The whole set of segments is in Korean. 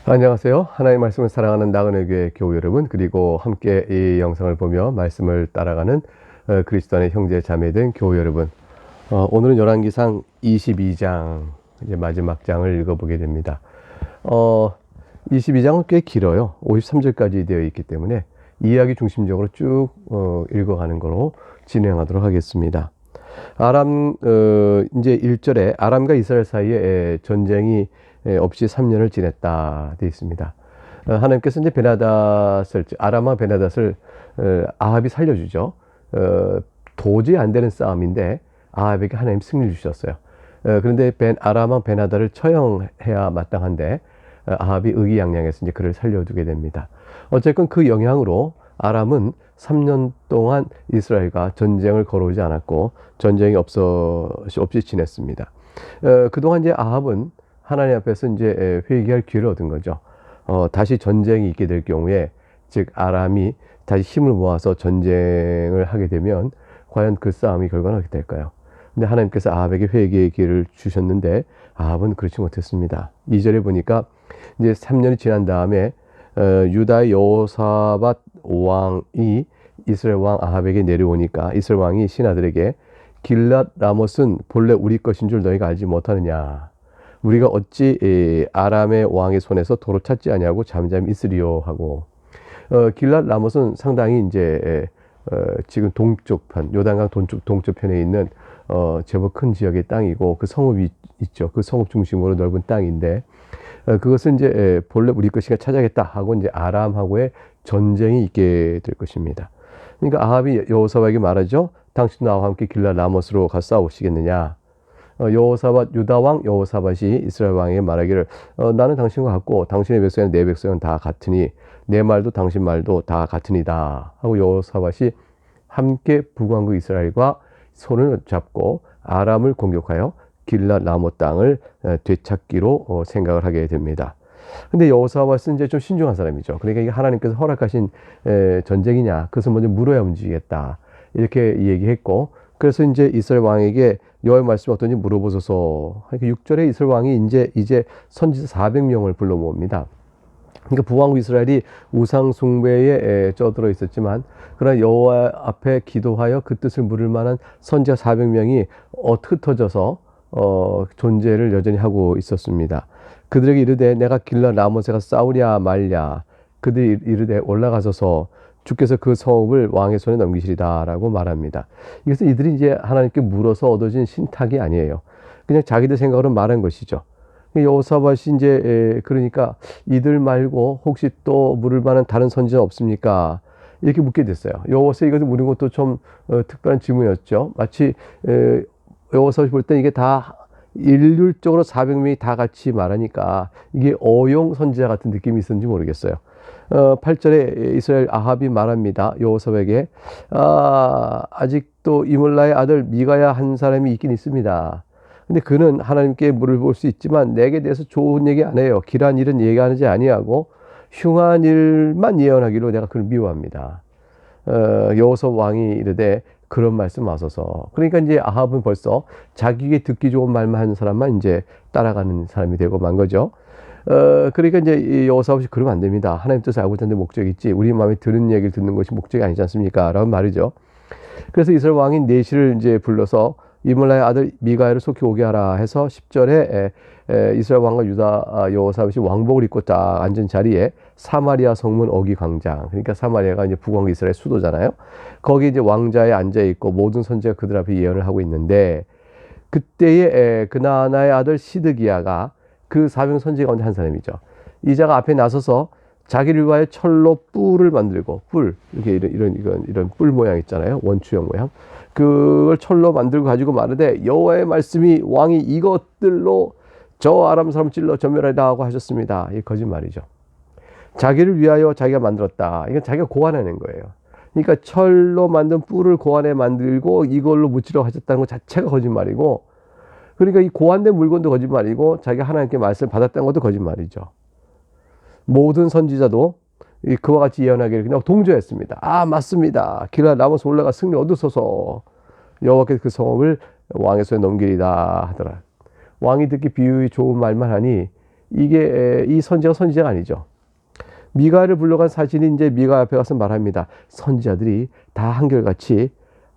안녕하세요. 하나님의 말씀을 사랑하는 나그네 교회 교우 여러분, 그리고 함께 이 영상을 보며 말씀을 따라가는 그리스도 안의 형제 자매된 교우 여러분. 오늘은 열왕기상 22장 이제 마지막 장을 읽어보게 됩니다. 22장은 꽤 길어요. 53절까지 되어 있기 때문에 이야기 중심적으로 쭉 읽어가는 거로 진행하도록 하겠습니다. 이제 1절에 아람과 이스라엘 사이에 전쟁이 없이 3년을 지냈다 되어 있습니다. 하나님께서 이제 아람과 베나닷을 아합이 살려주죠. 도저히 안 되는 싸움인데 아합에게 하나님 승리를 주셨어요. 그런데 아람과 베나닷을 처형해야 마땅한데 아합이 의기양양해서 이제 그를 살려두게 됩니다. 어쨌건 그 영향으로 아람은 3년 동안 이스라엘과 전쟁을 걸어오지 않았고 전쟁이 없이 지냈습니다. 그동안 이제 아합은 하나님 앞에서 이제 회개할 기회를 얻은 거죠. 다시 전쟁이 있게 될 경우에, 즉 아람이 다시 힘을 모아서 전쟁을 하게 되면 과연 그 싸움이 결과는 어떻게 될까요? 근데 하나님께서 아합에게 회개의 기회를 주셨는데 아합은 그렇지 못했습니다. 2절에 보니까 이제 3년이 지난 다음에 유다의 여호사밧 왕이 이스라엘 왕 아합에게 내려오니까 이스라엘 왕이 신하들에게 길랏 라못은 본래 우리 것인 줄 너희가 알지 못하느냐? 우리가 어찌 아람의 왕의 손에서 도로 찾지 아니하고 잠잠히 있으리요 하고, 길랏 라못은 상당히 이제 지금 동쪽편, 요단강 동쪽편에 있는 제법 큰 지역의 땅이고, 그 성읍이 있죠. 그 성읍 중심으로 넓은 땅인데, 그것은 이제 본래 우리 것이가 찾아야겠다 하고 이제 아람하고의 전쟁이 있게 될 것입니다. 그러니까 아합이 여호사밧에게 말하죠. 당신 나와 함께 길랏 라못으로 가 싸우시겠느냐? 유다 왕 여호사밧이 이스라엘 왕에게 말하기를, 나는 당신과 같고 당신의 백성은 내 백성은 다 같으니 내 말도 당신 말도 다 같으니다 하고 여호사밧이 함께 북왕국 이스라엘과 손을 잡고 아람을 공격하여 길랏 라못 땅을 되찾기로 생각을 하게 됩니다. 근데 여호사밧은 이제 좀 신중한 사람이죠. 그러니까 이게 하나님께서 허락하신 전쟁이냐, 그것을 먼저 물어야 움직이겠다, 이렇게 얘기했고, 그래서 이제 이스라엘 왕에게 여호와의 말씀이 어떤지 물어보소서. 6절에 이스라엘 왕이 이제 선지자 400명을 불러 모읍니다. 그러니까 북왕국 이스라엘이 우상 숭배에 쩌들어 있었지만, 그러나 여호와 앞에 기도하여 그 뜻을 물을 만한 선지자 400명이 흩어져서 존재를 여전히 하고 있었습니다. 그들에게 이르되 내가 길랏 라못에 가서 싸우랴 말랴. 그들이 이르되 올라가소서, 주께서 그 성읍을 왕의 손에 넘기시리다 라고 말합니다. 이것은 이들이 이제 하나님께 물어서 얻어진 신탁이 아니에요. 그냥 자기들 생각으로 말한 것이죠. 여호사밧이 이제 그러니까 이들 말고 혹시 또 물을 만한 다른 선지자 없습니까? 이렇게 묻게 됐어요. 여호와서 이것을 물은 것도 좀 특별한 질문이었죠. 마치 여호사밧이 볼 때 이게 다 일률적으로 400명이 다 같이 말하니까 이게 어용 선지자 같은 느낌이 있었는지 모르겠어요. 8절에 이스라엘 아합이 말합니다. 여호사밧에게, 아직도 이물라의 아들 미가야 한 사람이 있긴 있습니다. 근데 그는 하나님께 물을 볼 수 있지만 내게 대해서 좋은 얘기 안 해요. 길한 일은 얘기하지 아니하고 흉한 일만 예언하기로 내가 그를 미워합니다. 여호사밧 왕이 이르되 그런 말씀 마소서. 그러니까 이제 아합은 벌써 자기에게 듣기 좋은 말만 하는 사람만 이제 따라가는 사람이 되고 만 거죠. 그러니까 이제 여호사밧이 그러면 안 됩니다. 하나님 뜻을 알고자 하는 목적이 있지, 우리 마음에 드는 얘기를 듣는 것이 목적이 아니지 않습니까? 라는 말이죠. 그래서 이스라엘 왕이 내시를 이제 불러서 이물라의 아들 미가야를 속히 오게 하라 해서 10절에 이스라엘 왕과 유다 여호사밧이 왕복을 입고 딱 앉은 자리에 사마리아 성문 어기 광장, 그러니까 사마리아가 이제 북왕국 이스라엘 수도잖아요. 거기 이제 왕자에 앉아 있고 모든 선지자가 그들 앞에 예언을 하고 있는데, 그때에 그나나의 아들 시드기야가 그 400 선지자 가운데 한 사람이죠. 이 자가 앞에 나서서 자기를 위하여 철로 뿔을 만들고, 이렇게 이런 뿔 모양 있잖아요. 원추형 모양. 그걸 철로 만들고 가지고 말하되 여호와의 말씀이 왕이 이것들로 저 아람 사람 찔러 전멸하리라 하고 하셨습니다. 이게 거짓말이죠. 자기를 위하여 자기가 만들었다. 이건 자기가 고안해낸 거예요. 그러니까 철로 만든 뿔을 고안해 만들고 이걸로 묻히려고 하셨다는 것 자체가 거짓말이고, 그러니까 이 고안된 물건도 거짓말이고 자기가 하나님께 말씀을 받았다는 것도 거짓말이죠. 모든 선지자도 그와 같이 예언하기를 그냥 동조했습니다. 맞습니다. 길랏 라못에 올라가 승리 얻으소서. 여호와께서 그 성읍을 왕의 손에 넘기리다 하더라. 왕이 듣기 비유의 좋은 말만 하니 이게 이 선지자가 선지자가 아니죠. 미가를 불러간 사신이 이제 미가 앞에 가서 말합니다. 선지자들이 다 한결같이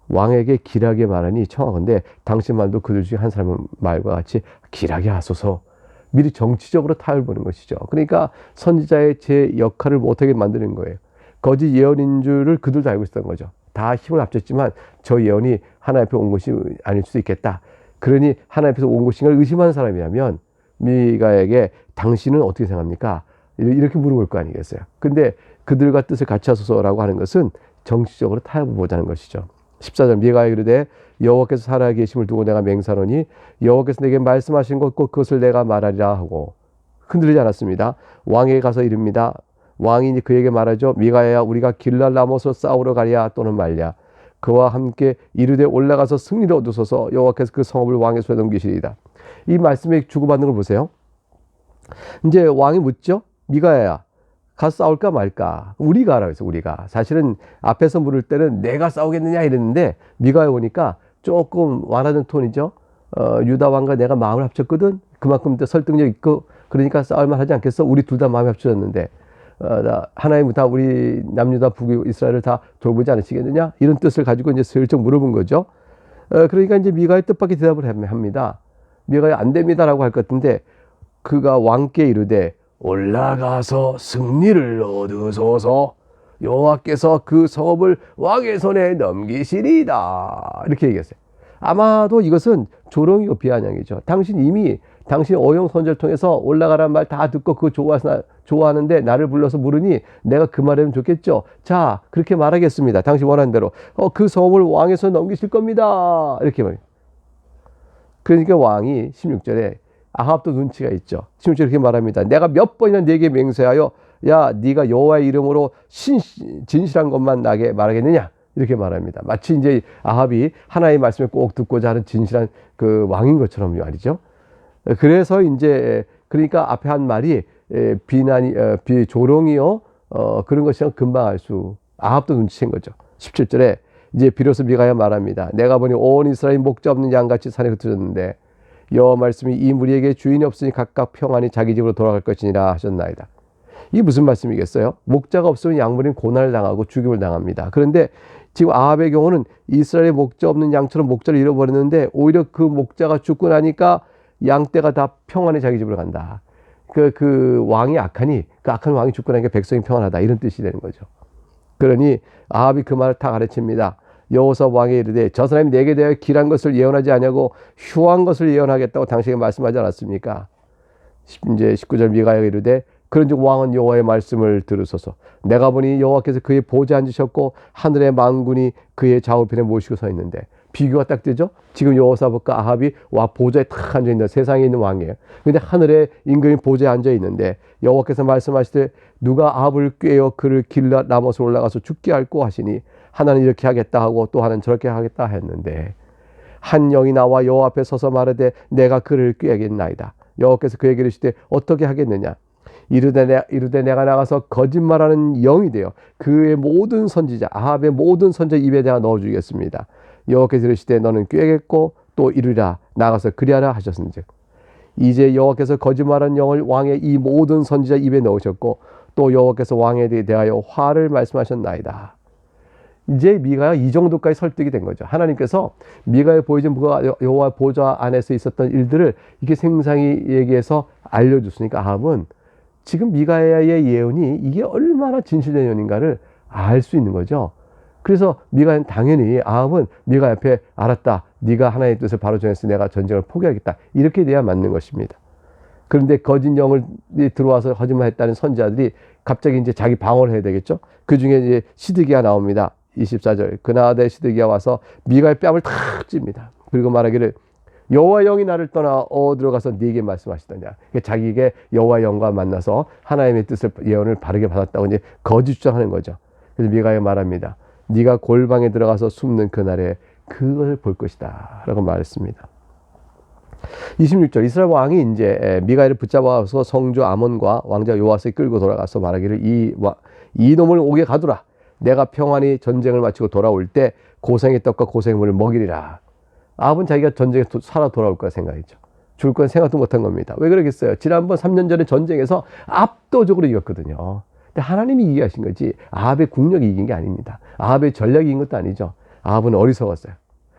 왕에게 길하게 말하니 청하건대 당신만도 그들 중에 한 사람의 말과 같이 길하게 하소서. 미리 정치적으로 타협을 보는 것이죠. 그러니까 선지자의 제 역할을 못하게 만드는 거예요. 거짓 예언인 줄을 그들도 알고 있었던 거죠. 다 힘을 합쳤지만 저 예언이 하나님 앞에 온 것이 아닐 수도 있겠다. 그러니 하나님 앞에서 온 것인가 의심하는 사람이라면 미가에게 당신은 어떻게 생각합니까? 이렇게 물어볼 거 아니겠어요. 근데 그들과 뜻을 같이 하소서라고 하는 것은 정치적으로 타협을 보자는 것이죠. 14절 미가에 이르되 여호와께서 살아계심을 두고 내가 맹세하노니 여호와께서 내게 말씀하신 것 곧 그것을 내가 말하리라 하고 흔들리지 않았습니다. 왕에게 가서 이릅니다. 왕이 그에게 말하죠. 미가야 우리가 길랄 라못으로 싸우러 가랴 또는 말랴. 그와 함께 이르되 올라가서 승리를 얻으소서 여호와께서 그 성읍을 왕의 손에 넘기시리이다. 이 말씀에 주고받는 걸 보세요. 이제 왕이 묻죠. 미가야 가서 싸울까 말까? 우리가 하라고 했어. 우리가. 사실은 앞에서 물을 때는 내가 싸우겠느냐 이랬는데 미가에 오니까 조금 완화된 톤이죠. 유다 왕과 내가 마음을 합쳤거든. 그만큼 설득력 있고 그러니까 싸울만 하지 않겠어? 우리 둘 다 마음이 합쳐졌는데 하나님 다 우리 남유다 북이스라엘을 다 돌보지 않으시겠느냐? 이런 뜻을 가지고 이제 슬쩍 물어본 거죠. 그러니까 이제 미가의 뜻밖의 대답을 합니다. 미가야 안 됩니다라고 할 것 같은데 그가 왕께 이르되 올라가서 승리를 얻으소서 여호와께서 그 성읍을 왕의 손에 넘기시리이다. 이렇게 얘기했어요. 아마도 이것은 조롱이고 비아냥이죠. 당신이 어용선지를 통해서 올라가란 말 다 듣고 그거 좋아하는데 나를 불러서 물으니 내가 그 말하면 좋겠죠. 자, 그렇게 말하겠습니다. 당신 원하는 대로. 그 성읍을 왕의 손에 넘기실 겁니다. 이렇게 말해요. 그러니까 왕이 16절에 아합도 눈치가 있죠. 16절에 이렇게 말합니다. 내가 몇 번이나 네게 맹세하여 야 네가 여호와의 이름으로 진실한 것만 나게 말하겠느냐 이렇게 말합니다. 마치 이제 아합이 하나님의 말씀을 꼭 듣고자 하는 진실한 그 왕인 것처럼 말이죠. 그래서 이제 그러니까 앞에 한 말이 조롱이요 그런 것이랑 금방 알 수 아합도 눈치챈 거죠. 17절에 이제 비로소 미가야 말합니다. 내가 보니 온 이스라엘 목자 없는 양같이 산에 흩어졌는데 여호와 말씀이 이 무리에게 주인이 없으니 각각 평안히 자기 집으로 돌아갈 것이니라 하셨나이다. 이게 무슨 말씀이겠어요? 목자가 없으면 양무리는 고난을 당하고 죽임을 당합니다. 그런데 지금 아합의 경우는 이스라엘의 목자 없는 양처럼 목자를 잃어버렸는데 오히려 그 목자가 죽고 나니까 양떼가 다 평안히 자기 집으로 간다. 그 왕이 악하니 그 악한 왕이 죽고 나니까 백성이 평안하다 이런 뜻이 되는 거죠. 그러니 아합이 그 말을 다 가르칩니다. 여호사 왕에 이르되 저 사람이 내게 대하여 길한 것을 예언하지 아니하고 흉한 것을 예언하겠다고 당신에게 말씀하지 않았습니까? 이제 19절 미가에 이르되 그런즉 왕은 여호와의 말씀을 들으소서. 내가 보니 여호와께서 그의 보좌에 앉으셨고 하늘의 만군이 그의 좌우편에 모시고 서 있는데 비교가 딱 되죠. 지금 여호사밧과 아합이 보좌에 탁 앉아 있는 세상에 있는 왕이에요. 그런데 하늘에 임금이 보좌에 앉아 있는데 여호와께서 말씀하시되 누가 아합을 꾀어 그를 길랏 라못으로 올라가서 죽게 할꼬 하시니 하나는 이렇게 하겠다 하고 또 하나는 저렇게 하겠다 했는데 한 영이 나와 여호와 앞에 서서 말하되 내가 그를 꾀겠나이다. 여호와께서 그에게 이르시되 어떻게 하겠느냐. 이르되 내가 나가서 거짓말하는 영이 되어 그의 모든 선지자 아합의 모든 선지자 입에 대하 넣어주겠습니다. 여호와께서 이르시되 너는 꾀겠고 또 이르라 나가서 그리하라 하셨은즉 이제 여호와께서 거짓말하는 영을 왕의 이 모든 선지자 입에 넣으셨고 또 여호와께서 왕에 대하여 화를 말씀하셨나이다. 이제 미가가 이 정도까지 설득이 된 거죠. 하나님께서 미가에 보여준 여호와 보좌 안에서 있었던 일들을 이렇게 생생히 얘기해서 알려줬으니까 아합은 지금 미가의 예언이 이게 얼마나 진실된 예언인가를 알 수 있는 거죠. 그래서 미가는 당연히 아합은 미가 옆에 알았다. 네가 하나님의 뜻을 바로 전했으니 내가 전쟁을 포기하겠다. 이렇게 돼야 맞는 것입니다. 그런데 거짓 영을 들어와서 거짓말했다는 선지자들이 갑자기 이제 자기 방어를 해야 되겠죠. 그 중에 이제 시드기야 나옵니다. 24절 그나대 시드기야 와서 미가의 뺨을 탁 찝니다. 그리고 말하기를 여호와 영이 나를 떠나 어디로 가서 네게 말씀하시더냐. 그러니까 자기에게 여호와 영과 만나서 하나님의 뜻을 예언을 바르게 받았다고 이제 거짓 주장하는 거죠. 그래서 미가가 말합니다. 네가 골방에 들어가서 숨는 그날에 그것을 볼 것이다 라고 말했습니다. 26절 이스라엘 왕이 이제 미가를 붙잡아서 성주 아몬과 왕자 요아스에 끌고 돌아가서 말하기를 이 놈을 옥에 가두라. 내가 평안히 전쟁을 마치고 돌아올 때 고생의 떡과 고생의 물을 먹이리라. 아합은 자기가 전쟁에 살아 돌아올 거라 생각했죠. 죽을 건 생각도 못한 겁니다. 왜 그러겠어요? 지난번 3년 전에 전쟁에서 압도적으로 이겼거든요. 근데 하나님이 이기게 하신 거지 아합의 국력이 이긴 게 아닙니다. 아합의 전략이 이긴 것도 아니죠. 아합은 어리석었어요.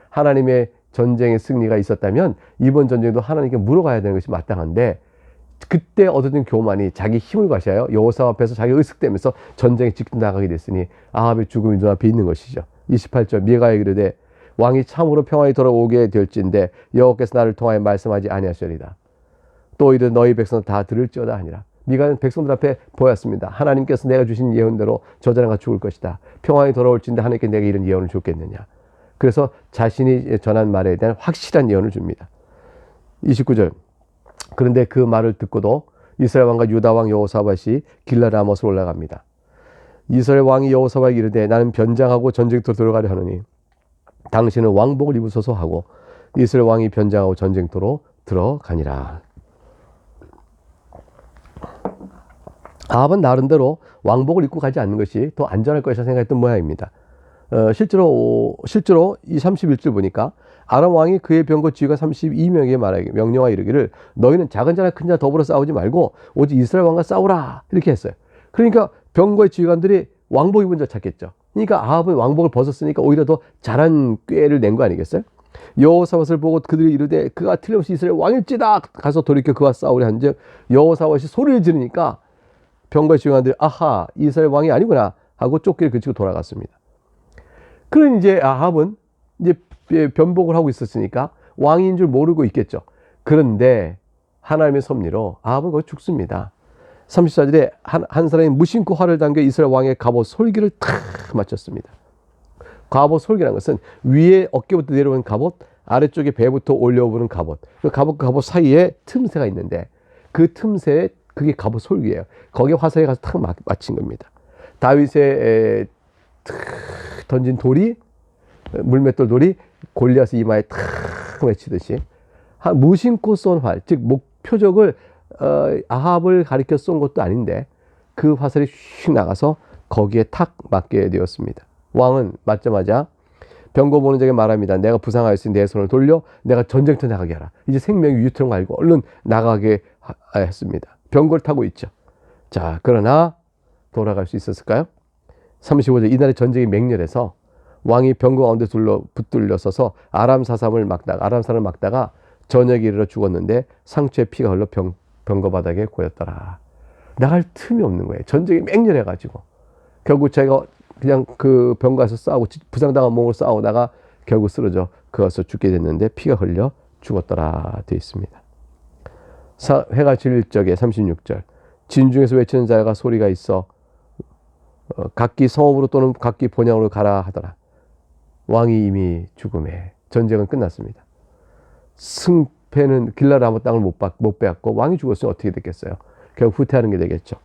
하나님의 전쟁의 승리가 있었다면 이번 전쟁도 하나님께 물어가야 되는 것이 마땅한데 그때 얻어진 교만이 자기 힘을 과시하여 여호사 앞에서 자기 의식되면서 전쟁에 직접 나가게 됐으니 아합의 죽음이 눈앞에 있는 것이죠. 28절 미가에 이르되 왕이 참으로 평안히 돌아오게 될진데 여호와께서 나를 통하여 말씀하지 아니하시리다. 또 이르 너희 백성 다 들을지어다 하니라. 미가는 백성들 앞에 보였습니다. 하나님께서 내가 주신 예언대로 저자가 죽을 것이다. 평안히 돌아올진데 하나님께 내가 이런 예언을 줬겠느냐. 그래서 자신이 전한 말에 대한 확실한 예언을 줍니다. 29절 그런데 그 말을 듣고도 이스라엘 왕과 유다 왕 여호사밧이 길라 라못으로 올라갑니다. 이스라엘 왕이 여호사밧에게 이르되 나는 변장하고 전쟁터로 들어가려 하노니 당신은 왕복을 입으소서 하고 이스라엘 왕이 변장하고 전쟁터로 들어가니라. 아합은 나름대로 왕복을 입고 가지 않는 것이 더 안전할 것이라 생각했던 모양입니다. 실제로 이 31절 보니까 아람 왕이 그의 병거 지휘관 32명에게 말하기 명령하여 이르기를 너희는 작은 자나 큰 자 더불어 싸우지 말고 오직 이스라엘 왕과 싸우라 이렇게 했어요. 그러니까 병거의 지휘관들이 왕복 입은 자 찾겠죠. 그러니까 아합은 왕복을 벗었으니까 오히려 더 잘한 꾀를 낸 거 아니겠어요? 여호사밧을 보고 그들이 이르되 그가 틀림없이 이스라엘 왕일지다 가서 돌이켜 그와 싸우려 한즉 여호사밧이 소리를 지르니까 병거의 지휘관들이 아하 이스라엘 왕이 아니구나 하고 쫓기를 그치고 돌아갔습니다. 그런 이제 아합은 이제 변복을 하고 있었으니까 왕인 줄 모르고 있겠죠. 그런데 하나님의 섭리로 아합은 거기 죽습니다. 34절에 한 사람이 무심코 활을 당겨 이스라엘 왕의 갑옷 솔기를 탁 맞췄습니다. 갑옷 솔기라는 것은 위에 어깨부터 내려오는 갑옷, 아래쪽에 배부터 올려오는 갑옷. 그 갑옷과 갑옷 사이에 틈새가 있는데 그 틈새에 그게 갑옷 솔기예요. 거기에 화살이 가서 탁 맞힌 겁니다. 다윗의 던진 돌이 물맷돌 돌이 골리앗의 이마에 탁 맺히듯이 무심코 쏜 활, 즉 목표적을 아합을 가리켜 쏜 것도 아닌데 그 화살이 휙 나가서 거기에 탁 맞게 되었습니다. 왕은 맞자마자 병거 보는 자에게 말합니다. 내가 부상하였으니 내 손을 돌려 내가 전쟁터 나가게 하라. 이제 생명이 위태로운 거 알고 얼른 나가게 했습니다. 병거를 타고 있죠. 자, 그러나 돌아갈 수 있었을까요? 35절 이날의 전쟁이 맹렬해서 왕이 병거 가운데 붙들려 서서 아람 사람을 막다가 저녁에 이르러 죽었는데 상처에 피가 흘러 병거 바닥에 고였더라. 나갈 틈이 없는 거예요. 전쟁이 맹렬해가지고 결국 제가 그냥 그 병거에서 싸우고 부상당한 몸으로 싸우다가 결국 쓰러져 그것을 죽게 됐는데 피가 흘려 죽었더라 되어 있습니다. 해가 질 적에 36절 진중에서 외치는 자가 소리가 있어 각기 성읍으로 또는 각기 본향으로 가라 하더라. 왕이 이미 죽음에 전쟁은 끝났습니다. 승패는 길라 라못 땅을 못 빼앗고 왕이 죽었으면 어떻게 됐겠어요? 결국 후퇴하는 게 되겠죠.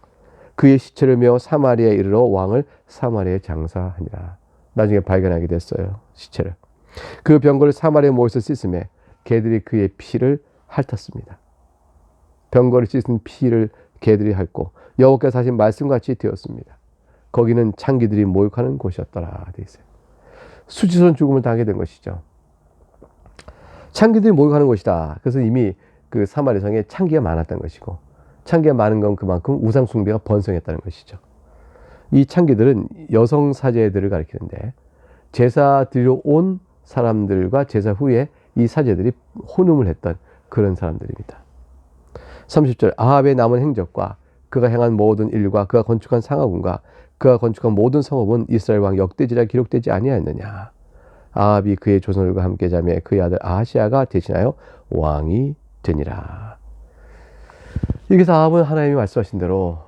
그의 시체를 메어 사마리아에 이르러 왕을 사마리아에 장사하니라. 나중에 발견하게 됐어요. 시체를. 그 병거를 사마리아에 모여서 씻음에 개들이 그의 피를 핥았습니다. 병거를 씻은 피를 개들이 핥고 여호와께서 하신 말씀같이 되었습니다. 거기는 창기들이 모욕하는 곳이었더라 되어 있어요. 수치스러운 죽음을 당하게 된 것이죠. 창기들이 모욕하는 곳이다. 그래서 이미 그 사마리아 성에 창기가 많았던 것이고 창기가 많은 건 그만큼 우상 숭배가 번성했다는 것이죠. 이 창기들은 여성 사제들을 가리키는데 제사 드리러 온 사람들과 제사 후에 이 사제들이 혼음을 했던 그런 사람들입니다. 30절 아합의 남은 행적과 그가 행한 모든 일과 그가 건축한 상하군과 그가 건축한 모든 성읍은 이스라엘 왕 역대지라 기록되지 아니하였느냐. 아합이 그의 조선들과 함께 자매 그의 아들 아하시아가 대신하여 왕이 되니라. 여기서 아합은 하나님이 말씀하신 대로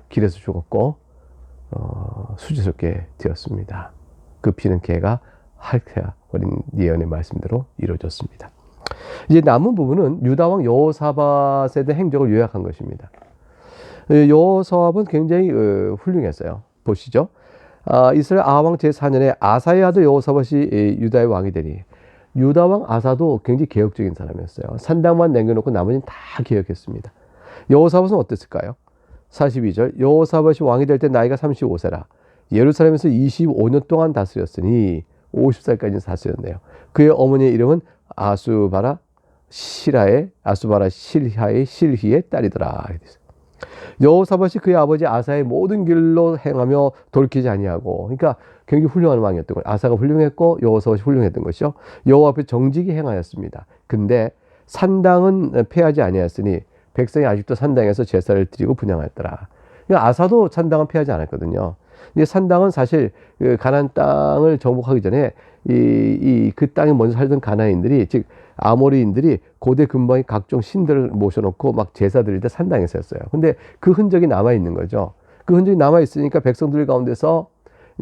길에서 죽었고 수치스럽게 되었습니다. 그 피는 개가 핥아버린 예언의 말씀대로 이루어졌습니다. 이제 남은 부분은 유다왕 여호사밧에 대한 행적을 요약한 것입니다. 여호사밧은 굉장히 훌륭했어요. 보시죠. 이스라엘 아하왕 제4년에 아사의 아들 여호사밧이 유다의 왕이 되니 유다왕 아사도 굉장히 개혁적인 사람이었어요. 산당만 남겨놓고 나머지는 다 개혁했습니다. 여호사밧은 어땠을까요? 42절 여호사밧이 왕이 될 때 나이가 35세라 예루살렘에서 25년 동안 다스렸으니 50살까지 다스렸네요. 그의 어머니의 이름은 아수바라 실하의 아수바라 실하의 실히의 딸이더라. 여호사밧이 그의 아버지 아사의 모든 길로 행하며 돌이키지 아니하고, 그러니까 굉장히 훌륭한 왕이었던 거예요. 아사가 훌륭했고 여호사밧이 훌륭했던 것이죠. 여호와 앞에 정직히 행하였습니다. 근데 산당은 패하지 아니하였으니 백성이 아직도 산당에서 제사를 드리고 분향하였더라. 그러니까 아사도 산당은 패하지 않았거든요. 근데 산당은 사실 그 가나안 땅을 정복하기 전에 그 땅에 먼저 살던 가나안인들이, 즉 아모리인들이 고대 근방의 각종 신들을 모셔놓고 막 제사 드릴 때 산당에서 했어요. 근데 그 흔적이 남아 있는 거죠. 그 흔적이 남아 있으니까 백성들 가운데서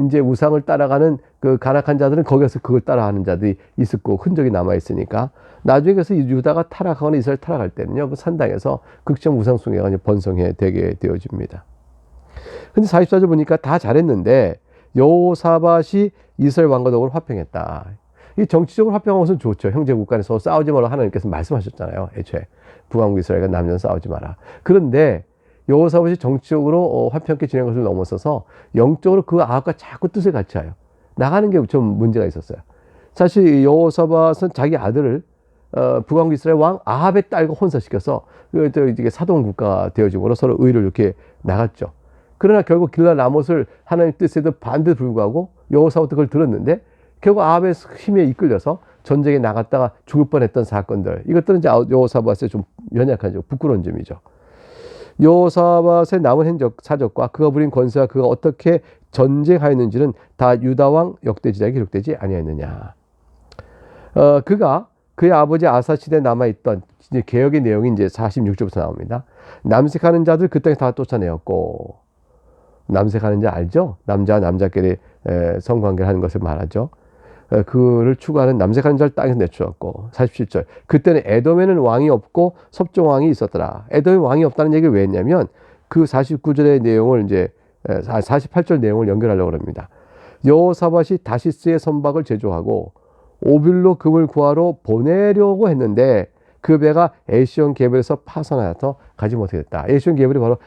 이제 우상을 따라가는 그 간악한 자들은 거기서 그걸 따라하는 자들이 있었고, 흔적이 남아 있으니까 나중에 그래서 유다가 타락하거나 이스라엘 타락할 때는요, 그 산당에서 극점 우상 숭배가 번성해 되게 되어집니다. 근데 44절 보니까 다 잘했는데 여호사밧이 이스라엘 왕과 더불어 화평했다. 이 정치적으로 화평한 것은 좋죠. 형제국 간에서 싸우지 말라고 하나님께서 말씀하셨잖아요. 애초에 북왕국 이스라엘과 남녀는 싸우지 마라. 그런데 여호사밧이 정치적으로 화평하게 지낸 것을 넘어서서 영적으로 그 아합과 자꾸 뜻을 같이 나가는 게 좀 문제가 있었어요. 사실 여호사밧은 자기 아들을 북왕국 이스라엘 왕 아합의 딸과 혼사시켜서 이게 사동 국가 되어짐으로 서로 의를 이렇게 나갔죠. 그러나 결국 길랄 라못을 하나님 뜻에도 반대에 불구하고 여호사밧도 그걸 들었는데 결국 아합의 힘에 이끌려서 전쟁에 나갔다가 죽을 뻔했던 사건들, 이것들은 이제 여호사밧의 좀 연약한 부끄러운 점이죠. 여호사밧의 남은 행적 사적과 그가 부린 권세와 그가 어떻게 전쟁하였는지는 다 유다왕 역대지략에 기록되지 아니하였느냐. 그가 그의 아버지 아사 시대에 남아있던 이제 개혁의 내용이 이제 46절부터 나옵니다. 남색하는 자들 그 땅에 다 쫓아내었고, 남색하는 자 알죠? 남자와 남자끼리 성관계를 하는 것을 말하죠. 그를 추구하는 남색하는 자를 땅에서 내쫓았고, 47절 그때는 에돔에는 왕이 없고 섭종왕이 있었더라. 에돔에 왕이 없다는 얘기를 왜 했냐면 그 49절의 내용을 이제 48절 내용을 연결하려고 합니다. 여호사밧이 다시스의 선박을 제조하고 오빌로 금을 구하러 보내려고 했는데 그 배가 에시온 게벌에서 파손하여서 가지 못하게 됐다. 에시온 게벌이 바로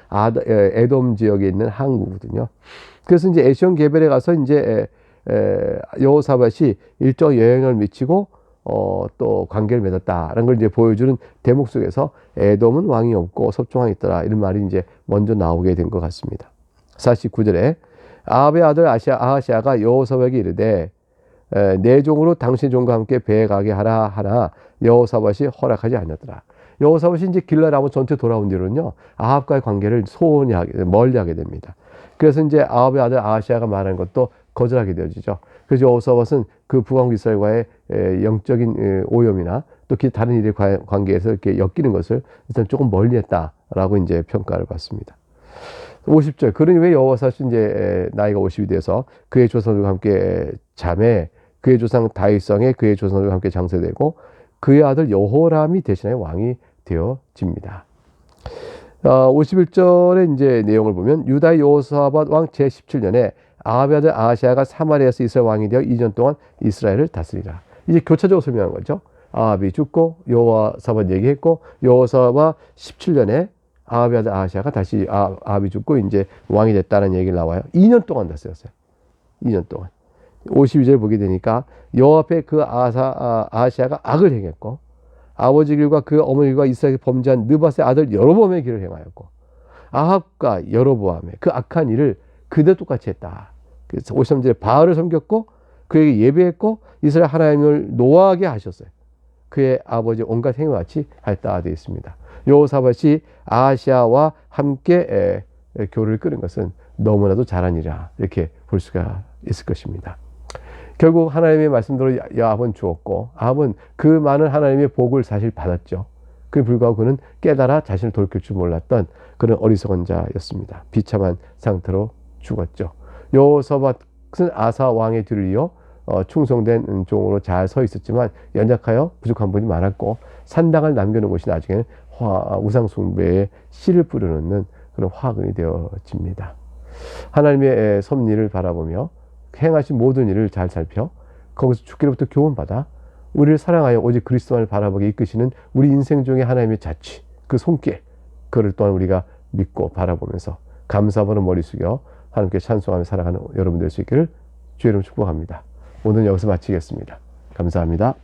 에돔 지역에 있는 항구거든요. 그래서 이제 에시온 게벌에 가서 이제 여호사밧이 일정 영향을 미치고 또 관계를 맺었다라는 걸 이제 보여주는 대목 속에서 에돔은 왕이 없고 섭종왕이 있더라, 이런 말이 이제 먼저 나오게 된 것 같습니다. 49절에 아합의 아들 아하시아가 여호사밧에게 이르되 내 종으로 당신 종과 함께 배에 가게 하라 하나 여호사밧이 허락하지 않았더라. 여호사밧이 이제 길랄 라못 전투에 돌아온 뒤로는요, 아합과의 관계를 소원히 멀리하게 됩니다. 그래서 이제 아합의 아들 아하시아가 말하는 것도 거절하게 되어지죠. 그래서 여호사밧은 그 북왕국 이스라엘과의 영적인 오염이나 또 다른 일의 관계에서 이렇게 엮이는 것을 일단 조금 멀리했다라고 이제 평가를 받습니다. 50절 그러니 왜 여호사밧이 이제 나이가 50이 돼서 그의 조상들과 함께 잠에 그의 조상 다윗성에 그의 조상들과 함께 장세되고 그의 아들 여호람이 대신하여 왕이 되어집니다. 51절의 이제 내용을 보면 유다의 여호사밧 왕 제17년에 아합의 아들 아하시아가 사마리아에서 이스라엘 왕이 되어 2년 동안 이스라엘을 다스리라. 이제 교차적으로 설명한 거죠. 아합이 죽고 여호사밧 얘기했고, 여호사밧 17년에 아합의 아들 아하시아가 다시 아합이 죽고 이제 왕이 됐다는 얘기를 나와요. 2년 동안 다스렸어요. 2년 동안. 52절 보게 되니까 여호와 앞에 그 아하시아가 악을 행했고 아버지 길과 그 어머니 길과 이스라엘이 범죄한 느밧의 아들 여로보암의 길을 행하였고, 아합과 여로보암의 그 악한 일을 그대로 똑같이 했다. 그래서 53절에 바알을 섬겼고 그에게 예배했고 이스라엘 하나님을 노하게 하셨어요. 그의 아버지 온갖 행위와 같이 했다 되어 있습니다. 여호사밧이 아하시아와 함께 교를 끄는 것은 너무나도 잘한 일이라 이렇게 볼 수가 있을 것입니다. 결국 하나님의 말씀대로 아합은 죽었고, 아합은 그 많은 하나님의 복을 사실 받았죠. 그에 불구하고 그는 깨달아 자신을 돌이킬 줄 몰랐던 그런 어리석은 자였습니다. 비참한 상태로 죽었죠. 여호사밧은 아사 왕의 뒤를 이어 충성된 종으로 잘 서 있었지만 연약하여 부족한 부분이 많았고, 산당을 남겨놓은 곳이 나중에는 우상숭배에 씨를 뿌려놓는 그런 화근이 되어집니다. 하나님의 섭리를 바라보며 행하신 모든 일을 잘 살펴 거기서 주께로부터 교훈받아 우리를 사랑하여 오직 그리스도만을 바라보게 이끄시는 우리 인생 중에 하나님의 자치, 그 손길, 그를 또한 우리가 믿고 바라보면서 감사하는 머리 숙여 하나님께 찬송하며 살아가는 여러분 될 수 있기를 주의 이름으로 축복합니다. 오늘 여기서 마치겠습니다. 감사합니다.